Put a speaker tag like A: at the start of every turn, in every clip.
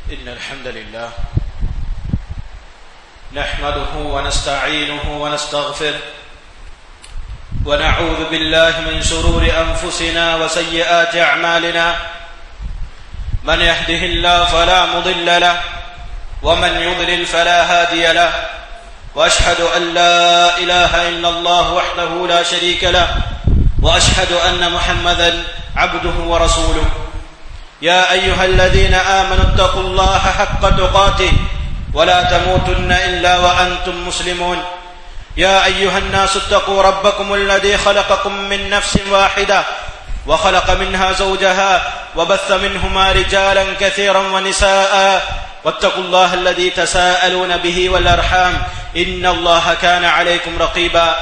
A: إن الحمد لله نحمده ونستعينه ونستغفره ونعوذ بالله من شرور أنفسنا وسيئات أعمالنا من يهده الله فلا مضل له ومن يضلل فلا هادي له وأشهد أن لا إله إلا الله وحده لا شريك له وأشهد أن محمدا عبده ورسوله يا أيها الذين آمنوا اتقوا الله حق تقاته ولا تموتن إلا وأنتم مسلمون يا أيها الناس اتقوا ربكم الذي خلقكم من نفس واحدة وخلق منها زوجها وبث منهما رجالا كثيرا ونساء واتقوا الله الذي تساءلون به والأرحام إن الله كان عليكم رقيبا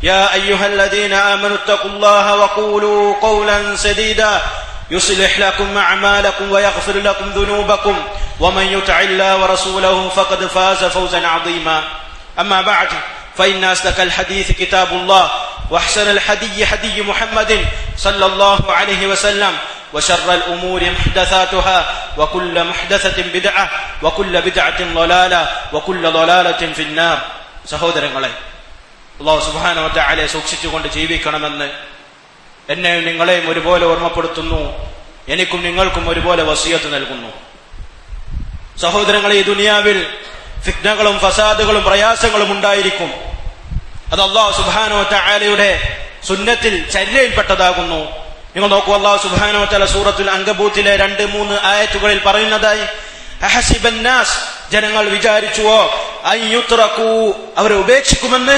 A: يا أيها الذين آمنوا اتقوا الله وقولوا قولا سديدا يصلح لكم أعمالكم ويغفر لكم ذنوبكم ومن يطع الله ورسوله فقد فاز فوزا عظيما أما بعد فإن أصدق الحديث كتاب الله وأحسن الهدي هدي محمد صلى الله عليه وسلم وشر الأمور محدثاتها وكل محدثة بدعة وكل بدعة ضلالة وكل ضلالة في النار. സഹോദരങ്ങളെ, അല്ലാഹു സുബ്ഹാനഹു വ തആലയെ സൂക്ഷിച്ചുകൊണ്ട് ജീവിക്കണമെന്ന് എന്നെയും നിങ്ങളെയും ഒരുപോലെ ഓർമ്മപ്പെടുത്തുന്നു. എനിക്കും നിങ്ങൾക്കും ഒരുപോലെ വസിയത്ത് നൽകുന്നു. സഹോദരങ്ങളെ, ഈ ദുനിയാവിൽ ഫിത്നകളും ഫസാദുകളും പ്രയാസങ്ങളും ഉണ്ടായിരിക്കും. അത് അല്ലാഹു സുബ്ഹാനഹു വ തആലയുടെ സുന്നത്തിൽ ചര്യയിൽപ്പെട്ടതാകുന്നു. നിങ്ങൾ നോക്കൂ, അല്ലാഹു സുബ്ഹാനഹു വ തആല സൂറത്തുൽ അൻകബൂത്തിലെ 2-3 ആയത്തുകളിൽ പറയുന്നതായി, അഹസിബന്നാസ്, ജനങ്ങൾ വിചാരിച്ചുവോ, അയ്യുത്രകൂ, അവരെ ഉപേക്ഷിക്കുമെന്ന്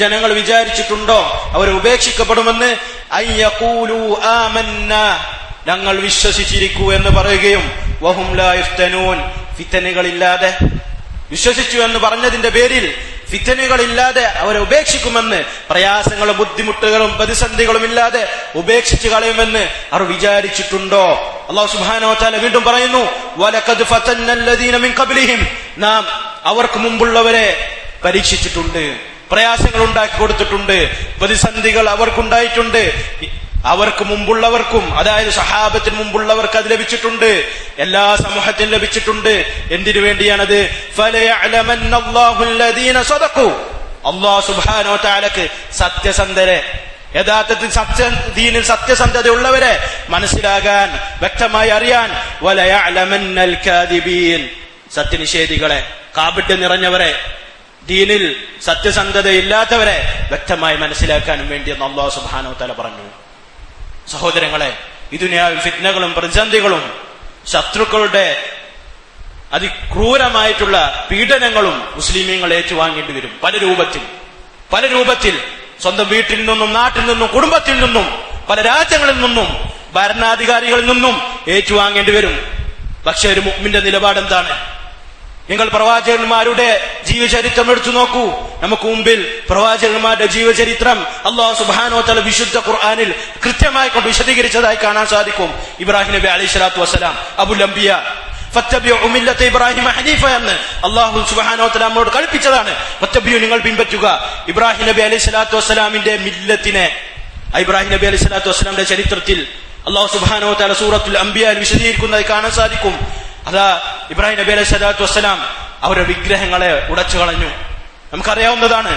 A: ജനങ്ങൾ വിചാരിച്ചിട്ടുണ്ടോ അവരെ ഉപേക്ഷിക്കപ്പെടുമെന്ന്, അയ്യഖൂലു ആമന്നാ, ഞങ്ങൾ വിശ്വസിച്ചിരിക്കൂ എന്ന് പറയുകയും, വഹും ലാ യുഫ്തനൂൻ, ഫിത്തനുകളില്ലാതെ, വിശ്വസിച്ചു എന്ന് പറഞ്ഞതിന്റെ പേരിൽ ഫിത്തനുകളില്ലാതെ അവരെ ഉപേക്ഷിക്കുമെന്ന്, പ്രയാസങ്ങളും ബുദ്ധിമുട്ടുകളും പ്രതിസന്ധികളും ഇല്ലാതെ ഉപേക്ഷിച്ചു കളയുമെന്ന് അവർ വിചാരിച്ചിട്ടുണ്ടോ? അല്ലാഹു സുബ്ഹാനഹു വ തആല വീണ്ടും പറയുന്നു, വലഖദ് ഫതന്നല്ലദീന മിൻ ഖബ്ലിഹിം, നാം അവർക്ക് മുമ്പുള്ളവരെ പരീക്ഷിച്ചിട്ടുണ്ട്, പ്രയാസങ്ങൾ ഉണ്ടാക്കി കൊടുത്തിട്ടുണ്ട്, പ്രതിസന്ധികൾ അവർക്കുണ്ടായിട്ടുണ്ട്. അവർക്ക് മുമ്പുള്ളവർക്കും, അതായത് സഹാബത്തിന് മുമ്പുള്ളവർക്ക് അത് ലഭിച്ചിട്ടുണ്ട്, എല്ലാ സമൂഹത്തിനും ലഭിച്ചിട്ടുണ്ട്. എന്തിനു വേണ്ടിയാണത്? ഫലയഅലമന്നല്ലാഹുല്ലദീന സദഖു, അല്ലാഹു സുബ്ഹാനഹു വ തആലക്ക് സത്യസന്ധരെ, യഥാർത്ഥത്തിൽ ദീനിൽ സത്യസന്ധതയുള്ളവരെ മനസ്സിലാകാൻ, വ്യക്തമായി അറിയാൻ, വലയഅലമന്നൽ കാദിബീൻ, സത്യനിഷേധികളെ, കാപട്യം നിറഞ്ഞവരെ, ദീനിൽ സത്യസന്ധതയില്ലാത്തവരെ വ്യക്തമായി മനസ്സിലാക്കാനും വേണ്ടി എന്ന് അല്ലാഹു സുബ്ഹാനഹു വ തആല പറഞ്ഞു. സഹോദരങ്ങളെ, ഈ ദുനിയാവിൽ ഫിത്നകളും പ്രതിസന്ധികളും ശത്രുക്കളുടെ അതിക്രൂരമായിട്ടുള്ള പീഡനങ്ങളും മുസ്ലിമീങ്ങൾ ഏറ്റുവാങ്ങേണ്ടി വരും. പല രൂപത്തിൽ സ്വന്തം വീട്ടിൽ നിന്നും, നാട്ടിൽ നിന്നും, കുടുംബത്തിൽ നിന്നും, പല രാജ്യങ്ങളിൽ നിന്നും, ഭരണാധികാരികളിൽ നിന്നും ഏറ്റുവാങ്ങേണ്ടി വരും. പക്ഷെ ഒരു മുഅ്മിന്റെ നിലപാട് എന്താണ്? നിങ്ങൾ പ്രവാചകന്മാരുടെ ജീവചരിത്രം എടുത്തു നോക്കൂ. നമുക്ക് മുമ്പിൽ പ്രവാചകന്മാരുടെ ജീവചരിത്രം അല്ലാഹു സുബ്ഹാനഹു വ തആല വിശുദ്ധ ഖുർആനിൽ കൃത്യമായി കൊണ്ട് വിശദീകരിച്ചതായി കാണാൻ സാധിക്കും. ഇബ്രാഹിം നബി അലൈഹി സ്വലാത്തു വസ്സലാം, അബുൽ അംബിയ, ഫത്തബിഉ മില്ലത ഇബ്രാഹിം ഹനീഫ എന്ന് അല്ലാഹു സുബ്ഹാനഹു വ തആല നമ്മോട് കൽപ്പിച്ചതാണ്. ഫത്തബിഉ, നിങ്ങൾ പിൻപറ്റുക ഇബ്രാഹിം നബി അലൈഹി സ്വലാത്തു വസ്സലാമിന്റെ മില്ലത്തിനെ. ഇബ്രാഹിം നബി അലൈഹി സ്വലാത്തു വസ്സലാമിന്റെ ചരിത്രത്തിൽ അല്ലാഹു സുബ്ഹാനഹു വ തആല സൂറത്തുൽ അംബിയയിൽ വിശദീകരിക്കുന്നതായി കാണാൻ സാധിക്കും. അതാ ഇബ്രാഹിം നബി അലൈഹി സ്വലാത്തു വസ്സലാം അവരുടെ വിഗ്രഹങ്ങളെ ഉടച്ചു കളഞ്ഞു. നമുക്കറിയാവുന്നതാണ്,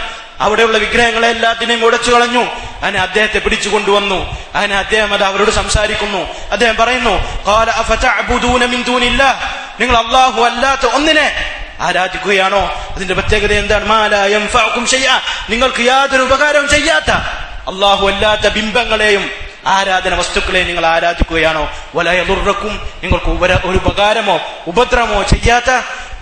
A: അവിടെയുള്ള വിഗ്രഹങ്ങളെ എല്ലാത്തിനെയും ഉടച്ചു കളഞ്ഞു. അങ്ങനെ അദ്ദേഹത്തെ പിടിച്ചു കൊണ്ടുവന്നു. അങ്ങനെ അദ്ദേഹം അത് അവരോട് സംസാരിക്കുന്നു. അദ്ദേഹം പറയുന്നു, ഖാല അഫതഅബുദൂന മിൻ ദൂനില്ലാഹ്, നിങ്ങൾ അല്ലാഹു അല്ലാത്ത ഒന്നിനെ ആരാധിക്കുകയാണോ? അതിന്റെ പ്രത്യേകത എന്താണ്? മാ ലാ യൻഫഉകും ഷൈഅ, നിങ്ങൾക്ക് യാതൊരു ഉപകാരവും ചെയ്യാത്ത അല്ലാഹു അല്ലാത്ത ബിംബങ്ങളെയും ആരാധന വസ്തുക്കളെ നിങ്ങൾ ആരാധിക്കുകയാണോ? വലാ യദുർറക്കും, നിങ്ങൾക്ക് ഒരു ഉപകാരമോ ഉപദ്രവമോ ചെയ്യാത്ത.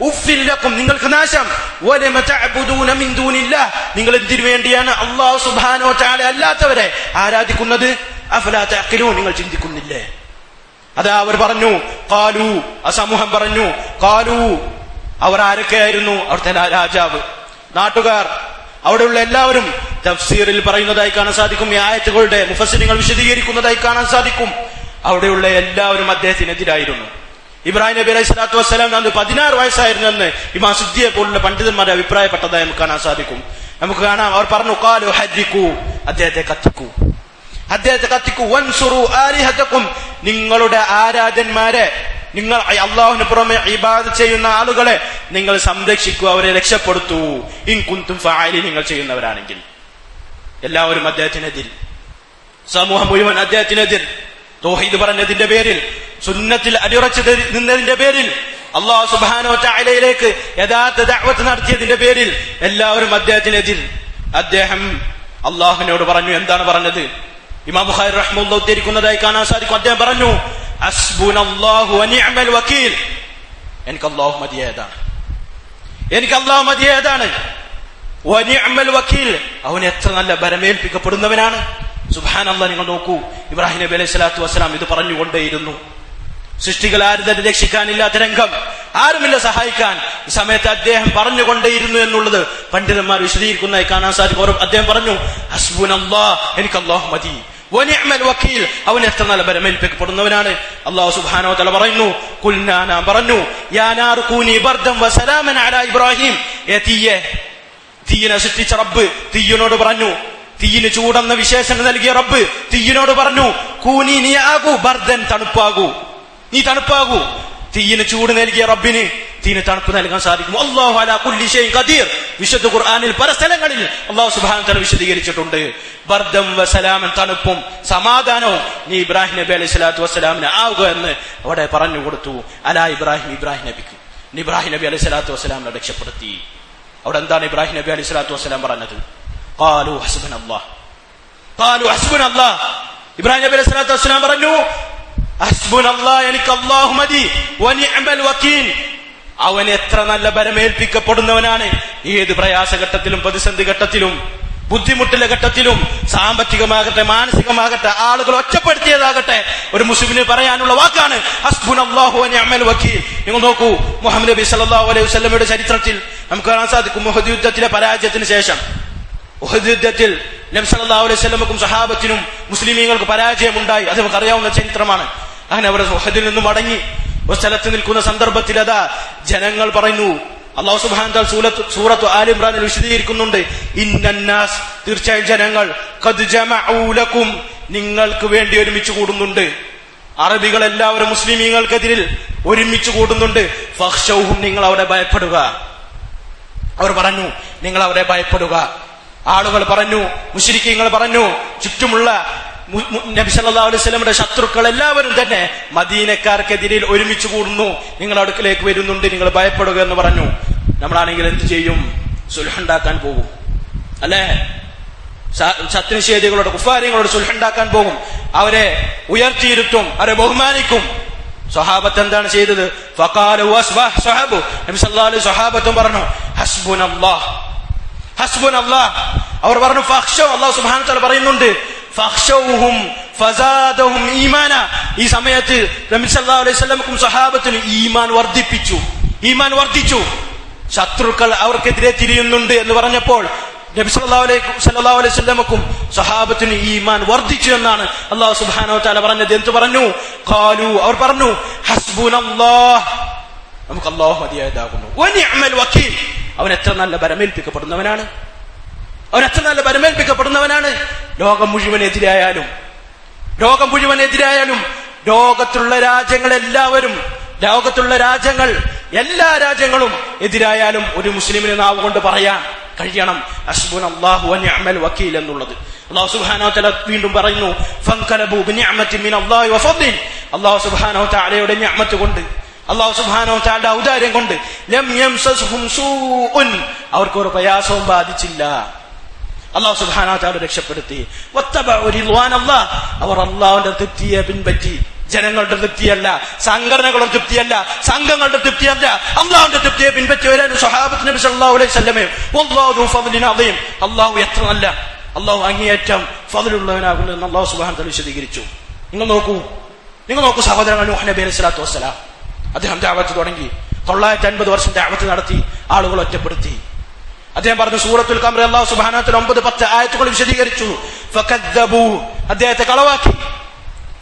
A: ഉഫ്ഫിൽ ലക്കും, നിങ്ങൾക്ക് നാശം. വലമ തഅബുദൂന മിൻ ദൂനില്ലാഹ്, നിങ്ങൾ എന്തിനു വേണ്ടിയാണ് അല്ലാഹു സുബ്ഹാനഹു വ തആല അല്ലാത്തവരെ ആരാധിക്കുന്നത്? അഫലാ തഅഖിലൂൻ, നിങ്ങൾ ചിന്തിക്കുന്നില്ലേ? അതാ അവർ പറഞ്ഞു, ഖാലു, ആ സമൂഹം പറഞ്ഞു, ഖാലു, അവർ ആരൊക്കെയായിരുന്നു? അവിടുത്തെ രാജാവ്, നാട്ടുകാർ, അവിടെയുള്ള എല്ലാവരും തഫ്സീറിൽ പറയുന്നതായി കാണാൻ സാധിക്കും. ഈ ആയത്തുകളുടെ മുഫസ്സിറുകൾ വിശദീകരിക്കുന്നതായി കാണാൻ സാധിക്കും. അവിടെയുള്ള എല്ലാവരും അദ്ദേഹത്തിനെതിരായിരുന്നു. ഇബ്രാഹിം നബി അലൈഹി സ്വലാത്തു വസ്സലാം 16 വയസ്സായിരുന്നു എന്ന് ഇമാം സുദ്ദിയെ പോലുള്ള പണ്ഡിതന്മാരെ അഭിപ്രായപ്പെട്ടതായി നമുക്ക് കാണാൻ സാധിക്കും. നമുക്ക് കാണാം, അവർ പറഞ്ഞു, ഖാലു ഹരിക്കൂ, അദ്ദേഹത്തെ കത്തിക്കൂ, വൻസുറു ആലിഹതക്കും, നിങ്ങളുടെ ആരാധന്മാരെ നിങ്ങൾ അള്ളാഹുവിന് പുറമെ ഇബാദത്ത് ചെയ്യുന്ന ആളുകളെ നിങ്ങൾ സംരക്ഷിക്കൂ, അവരെ രക്ഷപ്പെടുത്തൂ. ഇൻ കുന്തും ഫാഇലീൻ, നിങ്ങൾ ചെയ്യുന്നവരാണെങ്കിൽ. എല്ലാവരും അദ്ദേഹത്തിനെതിൽ, സമൂഹം മുഴുവൻ അദ്ദേഹത്തിനെതിൽ. തൗഹീദ് പറഞ്ഞതിന്റെ പേരിൽ, സുന്നത്തിൽ അടിയുറച്ചു നിന്നതിന്റെ പേരിൽ, അല്ലാഹു സുബ്ഹാനഹു വ തആലയിലേക്ക് യഥാർത്ഥ ദഅവത്ത് നടത്തിയതിന്റെ പേരിൽ എല്ലാവരും അദ്ദേഹത്തിനെതിൽ. അദ്ദേഹം അള്ളാഹുവിനോട് പറഞ്ഞു. എന്താണ് പറഞ്ഞത്? ഇമാം ബുഖാരി റഹ്മത്തുള്ളാഹി ഉദ്ധരിക്കുന്നതായി കാണാൻ സാധിക്കും. അദ്ദേഹം പറഞ്ഞു, ഹസ്ബുനല്ലാഹു വ നിഅമൽ വകീൽ. എനിക്ക് അല്ലാഹു മതിയായതാണ്, എനിക്ക് അല്ലാഹു മതിയായതാണ്. വ നിഅമൽ വകീൽ, അവൻ എത്ര നല്ല ബരമേൽപ്പിക്കപ്പെടുന്നവനാണ്. സുബ്ഹാനല്ലാഹ്. നിങ്ങൾ നോക്കൂ, ഇബ്രാഹിം നബി അലൈഹി സ്വലാത്തു വസ്സലാം ഇത് പറഞ്ഞുകൊണ്ടേയിരുന്നു. സൃഷ്ടികൾ ആരും തന്നെ രക്ഷിക്കാനില്ലാത്ത രംഗം, ആരുമില്ല സഹായിക്കാൻ. ഈ സമയത്ത് അദ്ദേഹം പറഞ്ഞുകൊണ്ടേയിരുന്നു എന്നുള്ളത് പണ്ഡിതന്മാർ വിശദീകരിക്കുന്നതായി കാണാൻ സാധിക്കും. അദ്ദേഹം പറഞ്ഞു, ഹസ്ബുനല്ലാഹ്, എനിക്ക് അല്ലാഹു മതി. വ നിഅമൽ വകീൽ, അവൻ എത്ര നല്ല ബരമേൽപ്പിക്കപ്പെടുന്നവനാണ്. അല്ലാഹു സുബ്ഹാനഹു വ തആല പറയുന്നു, ഖുൽനാ, നാം പറഞ്ഞു, യാ നാറു കൂനി ബർദൻ വ സലാമൻ അലാ ഇബ്രാഹിം. തീയിനെ സൃഷ്ടിച്ച റബ്ബ് തീയിനോട് പറഞ്ഞു, തീയിന് ചൂടെന്ന വിശേഷണം നൽകിയ റബ്ബ് തീയിനോട് പറഞ്ഞു, കൂനി, നീ ആകൂ, ബർദൻ, തണുപ്പാകൂ, നീ തണുപ്പാകൂ. തീയിന് ചൂട് നൽകിയ റബ്ബിന് തീയിന് തണുപ്പ് നൽകാൻ സാധിക്കും. അല്ലാഹു അലാ കുല്ലി ഷൈഇൻ ഖദീർ. വിശുദ്ധ ഖുർആനിൽ പല സ്ഥലങ്ങളിൽ അല്ലാഹു സുബ്ഹാനഹു വ തആല വിശദീകരിച്ചിട്ടുണ്ട്. ബർദം വ സലാമൻ, തണുപ്പും സമാധാനവും നീ ഇബ്രാഹിം നബി അലൈഹി സ്വലാത്തു വസ്സലാമിന് ആവുക എന്ന് അവിടെ പറഞ്ഞു കൊടുത്തു. അലാ ഇബ്രാഹിം, ഇബ്രാഹിം നബിക്ക് ഇബ്രാഹിം നബി അലൈഹി സ്വലാത്തു വസ്സലാമിനെ രക്ഷപ്പെടുത്തി. അവിടെ എന്താണ് ഇബ്രാഹിം നബി അലൈഹി സ്വലാത്തു വസ്സലാം പറഞ്ഞത്? ഖാലു ഹസ്ബുനല്ലാഹ്, ഖാലു ഹസ്ബുനല്ലാഹ്. ഇബ്രാഹിം നബി അലൈഹി സ്വലാത്തു വസ്സലാം പറഞ്ഞു, ഹസ്ബുനല്ലാഹ്, എനിക്ക് അല്ലാഹു മതി. വ നിഅമൽ വകീൽ, അവൻ എത്ര നല്ല ബരമേൽപ്പിക്കപ്പെടുന്നവനാണ്. ഏത് പ്രയാസഘട്ടത്തിലും പ്രതിസന്ധി ഘട്ടത്തിലും ബുദ്ധിമുട്ടിലെ ഘട്ടത്തിലും സാമ്പത്തികമാകട്ടെ മാനസികമാകട്ടെ ആളുകൾ ഒറ്റപ്പെടുത്തിയതാകട്ടെ ഒരു മുസ്ലിമിന് പറയാനുള്ള വാക്കാണ് ഹസ്ബുനല്ലാഹു വ നിഅമൽ വകീൽ. നിങ്ങൾ നോക്കൂ, മുഹമ്മദ് നബി സല്ലല്ലാഹു അലൈഹി വസല്ലമയുടെ ചരിത്രത്തിൽ നമുക്ക് കാണാൻ സാധിക്കും. ഉഹദ് യുദ്ധത്തിലെ പരാജയത്തിന് ശേഷം, ഉഹദ് യുദ്ധത്തിൽ നബി സല്ലല്ലാഹു അലൈഹി വസല്ലമക്കും സഹാബത്തിനും മുസ്ലിമീങ്ങൾക്ക് പരാജയമുണ്ടായി. അത് നമുക്ക് അറിയാവുന്ന ചരിത്രമാണ്. അങ്ങനെ അവർ ഉഹദിൽ നിന്നും മടങ്ങി ഒരു സ്ഥലത്ത് നിൽക്കുന്ന സന്ദർഭത്തിൽ അതാ ജനങ്ങൾ പറയുന്നു, അല്ലാഹു സുബ്ഹാനഹു വ തആല സൂറത്ത് ആൽ ഇംറാനിൽ വിശദീകരിക്കുന്നുണ്ട്, ഇന്നന്നാസ്, തീർച്ചയായും ജനങ്ങൾ, ഖദ് ജമഉ ലക്കും, നിങ്ങൾക്ക് വേണ്ടി ഒരുമിച്ച് കൂടുന്നുണ്ട്. അറബികൾ എല്ലാവരും മുസ്ലിമീങ്ങൾക്കെതിരിൽ ഒരുമിച്ച് കൂടുന്നുണ്ട്. ഫഖ്ശൗഹും, നിങ്ങൾ അവരെ ഭയപ്പെടുക. അവർ പറഞ്ഞു, നിങ്ങൾ അവരെ ഭയപ്പെടുക. ആളുകൾ പറഞ്ഞു, മുശ്രിക്കീങ്ങൾ പറഞ്ഞു, ചുറ്റുമുള്ള നബി സല്ലല്ലാഹു അലൈഹി വസല്ലമയുടെ ശത്രുക്കൾ എല്ലാവരും തന്നെ മദീനക്കാർക്കെതിരിൽ ഒരുമിച്ച് കൂടുന്നു, നിങ്ങളുടെ അടുക്കലേക്ക് വരുന്നുണ്ട്, നിങ്ങൾ ഭയപ്പെടുക എന്ന് പറഞ്ഞു. നമ്മളാണെങ്കിൽ എന്ത് ചെയ്യും? സുൽഹുണ്ടാക്കാൻ പോകും, അല്ലെ? സത്യനിഷേധികളോട്, കുഫാരികളോട് സുൽഹുണ്ടാക്കാൻ പോകും, അവരെ ഉയർത്തിയിരുത്തും, അവരെ ബഹുമാനിക്കും. സ്വഹാബത്ത് എന്താണ് ചെയ്തത്? ഫഖാലു വസ്ബഹു, നബി സല്ലല്ലാഹു അലൈഹി സ്വഹാബത്തും പറഞ്ഞു, ഹസ്ബുനല്ലാഹ്, ഹസ്ബുനല്ലാഹ്. അവർ പറഞ്ഞു, ഫഖ്ശൗ, അല്ലാഹു സുബ്ഹാനഹു വ തആല പറയുന്നുണ്ട്, ഫഖ്ശൗഹും ഫസാദഹും ഈമാന. ഈ സമയത്ത് നബി സല്ലല്ലാഹു അലൈഹി വസല്ലമക്കും സ്വഹാബത്തിനും ഈമാൻ വർദ്ധിപ്പിച്ചു, ഈമാൻ വർദ്ധിച്ചു. ശത്രുക്കൾ അവർക്കെതിരെ തിരിയുന്നുണ്ട് എന്ന് പറഞ്ഞപ്പോൾ നബി സല്ലല്ലാഹു അലൈഹി വസല്ലമക്കും സ്വഹാബത്തിനും ഈമാൻ വർദ്ധിച്ചു എന്നാണ് അല്ലാഹു സുബ്ഹാനഹു വ തആല പറഞ്ഞത്. എന്ത് പറഞ്ഞു? ഖാലു, അവർ പറഞ്ഞു, ഹസ്ബുനല്ലാഹ്, നമുക്ക് അല്ലാഹു മതിയായതാകുന്നു. വ നിഅമൽ വകീൽ, അവൻ എത്ര നല്ല ബരമേൽപ്പിക്കപ്പെടുന്നവനാണ്, അവൻ എത്ര നല്ല ബരമേൽപ്പിക്കപ്പെടുന്നവനാണ്. ലോകം മുഴുവൻ എതിരായാലും, ലോകം മുഴുവൻ എതിരായാലും, ലോകത്തുള്ള രാജ്യങ്ങളെല്ലാവരും, ലോകത്തുള്ള രാജ്യങ്ങൾ, എല്ലാ രാജ്യങ്ങളും എതിരായാലും ഒരു മുസ്ലിമിന് നാവ് കൊണ്ട് പറയാൻ കഴിയണം ഹസ്ബുനല്ലാഹു വ നിഅമൽ വകീൽ എന്നുള്ളത്. അല്ലാഹു സുബ്ഹാനഹു വ തആല വീണ്ടും പറയുന്നു, ഫൻകലബു ബിനിഅമത്തിൻ മിനല്ലാഹി വ ഫദ്ലിൻ. അല്ലാഹു സുബ്ഹാനഹു വ തആലയുടെ നിഅമത്ത് കൊണ്ട്, അല്ലാഹു സുബ്ഹാനഹു വ തആലയുടെ ഔദാര്യം കൊണ്ട്, ലം യംസസ്ഹും സൂഉൻ, അവർക്ക് ഒരു പ്രയാസവും ബാധിച്ചില്ല. അല്ലാഹു സുബ്ഹാനഹു വ തആല രക്ഷപ്പെടുത്തി. വത്തബഉ റിദ്വാനല്ലാഹ്, അവർ അല്ലാഹുവിന്റെ തൃപ്തിയെ പിൻപറ്റി. ജനങ്ങളുടെ തൃപ്തിയല്ല, സംഘടനകളുടെ തൃപ്തിയല്ല, സംഘങ്ങളുടെ തൃപ്തിയല്ല, അല്ലാഹുവിന്റെ തൃപ്തിയെ പിൻപറ്റിയവരാണ് സ്വഹാബത്ത് നബി സല്ലല്ലാഹു അലൈഹി വസല്ലമയും. വല്ലാഹു ദു ഫദ്ലിൻ അദീം, അല്ലാഹു എത്ര നല്ല, അല്ലാഹു അങ്ങേയറ്റം ഫദ്ലുള്ളവനാകുന്നു എന്ന് അല്ലാഹു സുബ്ഹാനഹു വ തആല വിശദീകരിച്ചു. നിങ്ങൾ നോക്കൂ സഹോദരങ്ങൾ, നൂഹ് നബി അലൈഹി സ്വലാത്തു വസ്സലാം അദ്ദേഹം ദഅവത്ത് തുടങ്ങി, 950 വർഷം ദഅവത്ത് നടത്തി, ആളുകൾ ഒറ്റപ്പെടുത്തി. അദ്ദേഹം പറഞ്ഞു, സൂറത്തുൽ ഖമർ അല്ലാഹു സുബ്ഹാനഹു വ തആല 9-10 ആയത്തുകൾ വിശദീകരിച്ചു. ഫകദ്ദബു, അദ്ദേഹത്തെ കളവാക്കി.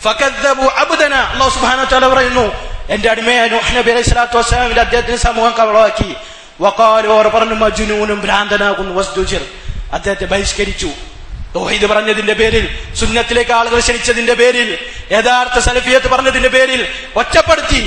A: ഫകദ്ദബു അബ്ദന, അല്ലാഹു സുബ്ഹാനഹു വ തആല പറയുന്നു, എന്റെ അടിമയായ നൂഹ് നബി അലൈഹി സ്വലാത്തു വസ്സലാമിന്റെ അദ്ദേഹത്തിന്റെ സമൂഹം കളവാക്കി. വഖാലു, അവർ പറഞ്ഞു, മജ്നൂനും, ഭ്രാന്തനാകുന്നു. വസ്ദുജിർ, അദ്ദേഹത്തെ ബഹിഷ്കരിച്ചു. തൗഹീദ് പറഞ്ഞതിന്റെ പേരിൽ, സുന്നത്തിലേക്ക് ആളുകൾ ക്ഷണിച്ചതിന്റെ പേരിൽ, യഥാർത്ഥ സലഫിയത്ത് പറഞ്ഞതിന്റെ പേരിൽ ഒറ്റപ്പെടുത്തി.